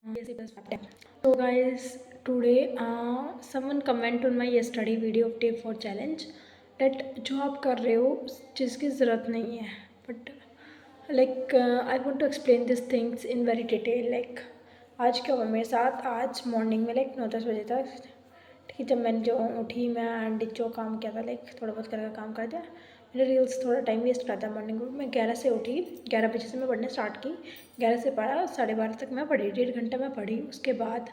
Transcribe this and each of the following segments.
So guys, today someone comment on my yesterday video of day 4 challenge that जो आप कर रहे हो उस चीज़ की ज़रूरत नहीं है, but like I want to explain these things in very detail. Like आज क्या हुआ मेरे साथ, आज मॉर्निंग में लाइक 9-10 बजे तक, ठीक है, जब मैंने जो उठी मैं एंड जो काम किया था लाइक थोड़ा बहुत करके काम कर दिया। मैंने रील्स थोड़ा टाइम वेस्ट करता है मॉर्निंग में। मैं 11 से उठी, 11 बजे से मैं पढ़ने स्टार्ट की, 11 से पढ़ा, 12:30 तक मैं पढ़ी, 1.5 घंटा मैं पढ़ी। उसके बाद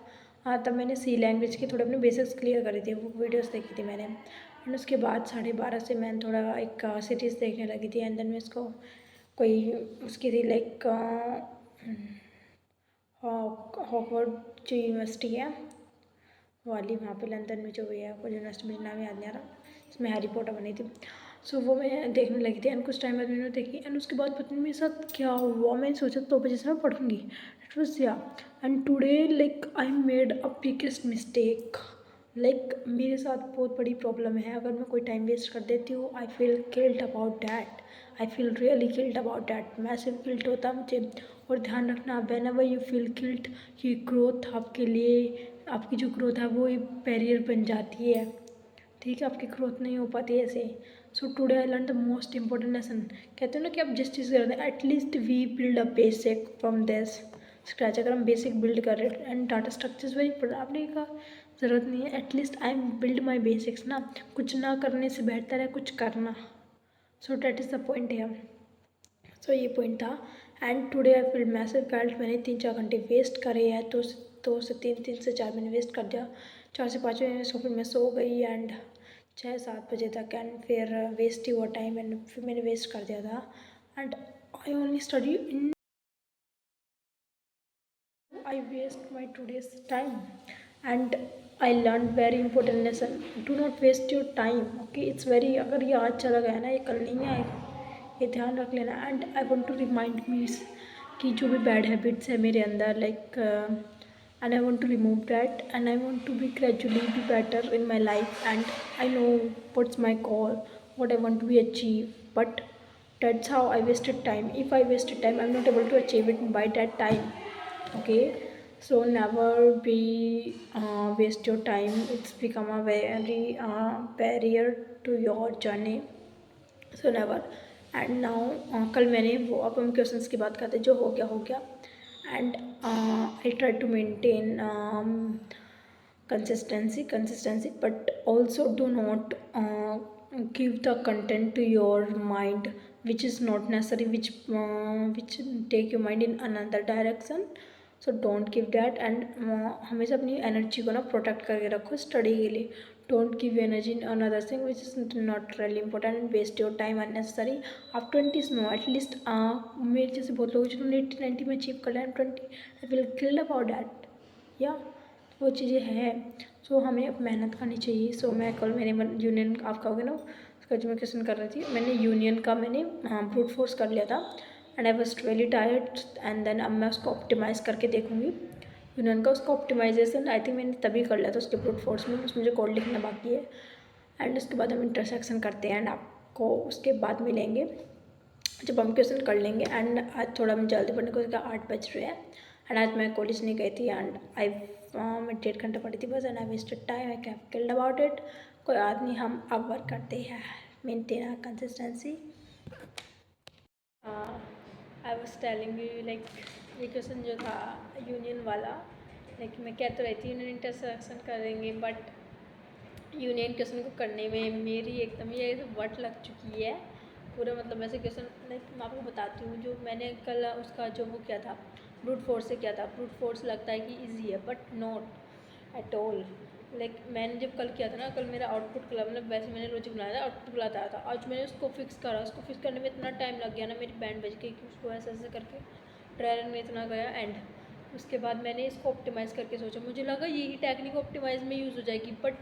तब मैंने सी लैंग्वेज की थोड़े अपने बेसिक्स क्लियर करी थी, वो वीडियोस देखी थी मैंने। एंड उसके बाद 12:30 से मैं थोड़ा एक सीरीज़ देखने लगी थी। एंड देन मैं इसको कोई उसकी थी लाइक हॉकवर्ड जो यूनिवर्सिटी है वाली, वहाँ पे लंदन में जो भी है वो यूनिवर्सिटी, मुझे नाम याद नहीं आ रहा, इसमें हैरी पॉटर बनी थी। सो वो मैं देखने लगी थी। एंड कुछ टाइम बाद मैंने देखी। एंड उसके बाद पता नहीं मेरे साथ क्या हुआ, मैंने सोचा 2 बजे से मैं पढ़ूँगी, इट वॉज या। And today like I made a biggest mistake. Like मेरे साथ बहुत बड़ी प्रॉब्लम है, अगर मैं कोई टाइम वेस्ट कर देती हूँ, I feel guilt about that, I feel really guilt about that, massive guilt होता है मुझे। और ध्यान रखना, when ever you feel guilt, कि ग्रोथ आपके लिए, आपकी जो ग्रोथ है वो एक बैरियर बन जाती है, ठीक है, आपकी ग्रोथ नहीं हो पाती ऐसे। So today I learn the most important lesson. कहते हो ना कि आप जिस चीज़ करते हैं, at least we build a basic from this scratch. अगर हम बेसिक बिल्ड कर रहे हैं, and data structures very important, आपने कहा ज़रूरत नहीं है, at least I am build my basics ना। कुछ ना करने से बेहतर है कुछ करना। So that is the point है। सो ये पॉइंट था। And today I feel massive guilt, मैंने 3-4 घंटे वेस्ट करे हैं, तो 2 से 3 3 से 4 मैंने वेस्ट कर दिया। 4 से 5 बजे सो फिर मैं सो गई, एंड 6-7 बजे तक, एंड फिर वेस्ट ही हुआ टाइम, एंड फिर मैंने वेस्ट कर दिया था। And I only study in, I waste my today's time, and I learned very important lesson. Do not waste your time. Okay, it's very, अगर ये आज चला गया ना, ये कल नहीं आएगा, ये ध्यान रख लेना। And I want to remind me कि जो भी बैड हैबिट्स है मेरे अंदर, like and I want to remove that, and I want to be gradually be better in my life. And I know what's my goal, what I want to be achieve, but that's how I wasted time. If I wasted time, I'm not able to achieve it by that time. Okay, so never be waste your time, it's become a very barrier to your journey, so never. And now कल मैंने वो, अब हम questions की बात करते हैं, जो हो गया हो गया। And I try to maintain consistency, but also do not give the content to your mind which is not necessary, which take your mind in another direction. So don't give that. And हमेशा अपनी energy को ना protect करके रखो study के लिए। Don't give energy in another thing which is not really important, and waste your time unnecessary. आप 20s में हो, एटलीस्ट मेरे जैसे बहुत लोग जिन्होंने 80-90 में अचीव कर लिया, 20 I will guild about that, या वो चीज़ें हैं। सो हमें अब मेहनत करनी चाहिए। सो मैं कल मैंने यूनियन, आप कहोगे ना उसका जो मैं क्वेश्चन कर रही थी, मैंने यूनियन का मैंने ब्रूट फोर्स कर लिया था, and I was really tired. And then अब मैं उसको ऑप्टिमाइज़ करके देखूँगी यूनियन का। उसका ऑप्टिमाइजेशन आई थिंक मैंने तभी कर लिया था उसके ब्रूट फोर्स में, उसमें मुझे कोड लिखना बाकी है। एंड उसके बाद हम इंटरसेक्शन करते हैं, एंड आपको उसके बाद मिलेंगे जब हम क्वेश्चन कर लेंगे। एंड आज थोड़ा मैं जल्दी पढ़ने को, उसका 8 बज रहे हैं, एंड आज मैं कॉलेज नहीं गई थी, एंड आई मैं 1.5 घंटा पढ़ी थी बस, and I wasted time, I have killed about it. कोई बात नहीं, हम अब वर्क करते हैं, maintain our consistency. I was telling you like ये क्वेश्चन जो था यूनियन वाला, लाइक मैं कह तो रही थी यूनियन इंटरसेक्शन करेंगे, बट यूनियन क्वेश्चन को करने में मेरी एकदम ये वट लग चुकी है पूरा। मतलब ऐसे क्वेश्चन लाइक मैं आपको बताती हूँ, जो मैंने कल उसका जो वो किया था ब्रूट फोर्स से किया था। ब्रूट फोर्स लगता है कि इजी है, but not at all. Like मैंने जब कल किया था ना, कल मेरा आउटपुट क्लब, मतलब वैसे मैंने लॉजिक बनाया था, आउटपुट क्लब आया था। आज मैंने उसको फिक्स करा, उसको फिक्स करने में इतना टाइम लग गया ना, मेरी बैंड बज गई कि उसको ऐसे ऐसे करके ट्रायल में इतना गया। एंड उसके बाद मैंने इसको ऑप्टिमाइज़ करके सोचा, मुझे लगा यही टेक्निक ऑप्टिमाइज में यूज़ हो जाएगी, but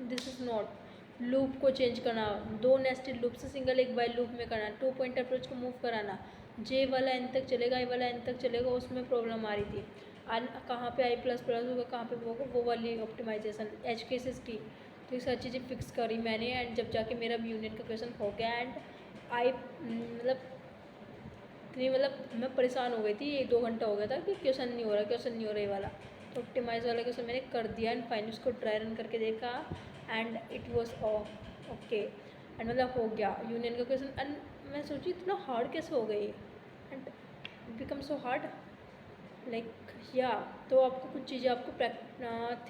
this is not. Loop को चेंज करना, 2 नेस्टेड लूप से सिंगल एक बाय लूप में करना, 2 पॉइंट अप्रोच को मूव कराना, जे वाला एन तक चलेगा, ए वाला एन तक चलेगा, उसमें प्रॉब्लम आ रही थी। कहाँ पे आई++ होगा, कहाँ पे वो वाली ऑप्टिमाइजेशन एज केसेस की, तो ये सारी चीज़ें फिक्स करी मैंने। एंड जब जाके मेरा यूनियन का क्वेश्चन हो गया, एंड आई मतलब इतनी मतलब मैं परेशान हो गई थी, 1-2 घंटा हो गया था कि क्वेश्चन नहीं हो रहा, क्वेश्चन नहीं हो रहा ये वाला। तो ऑप्टिमाइज़ वाला क्वेश्चन मैंने कर दिया एंड फाइनली उसको ट्राई रन करके देखा and it was okay and मतलब हो गया यूनियन का क्वेश्चन। एंड मैं सोची इतना हार्ड कैसे हो गई and become so hard like या। तो आपको कुछ चीज़ें आपको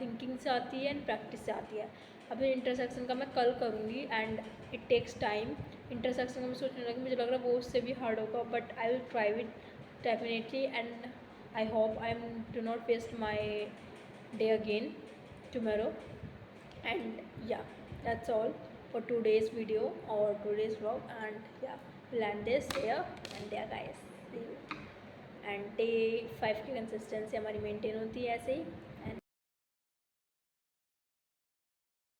थिंकिंग से आती है एंड प्रैक्टिस से आती है। अभी इंटरसेक्शन का मैं कल करूँगी and it takes time. Intersection का मैं सोचने लगी, मुझे लग रहा है वो उससे भी हार्ड होगा, but I will try it definitely and I hope I am do not waste my day again tomorrow. And yeah, that's all for today's video or today's vlog. And yeah, we'll end this here. And yeah guys, see you. And day 5 की consistency हमारी maintain होती है ऐसे ही।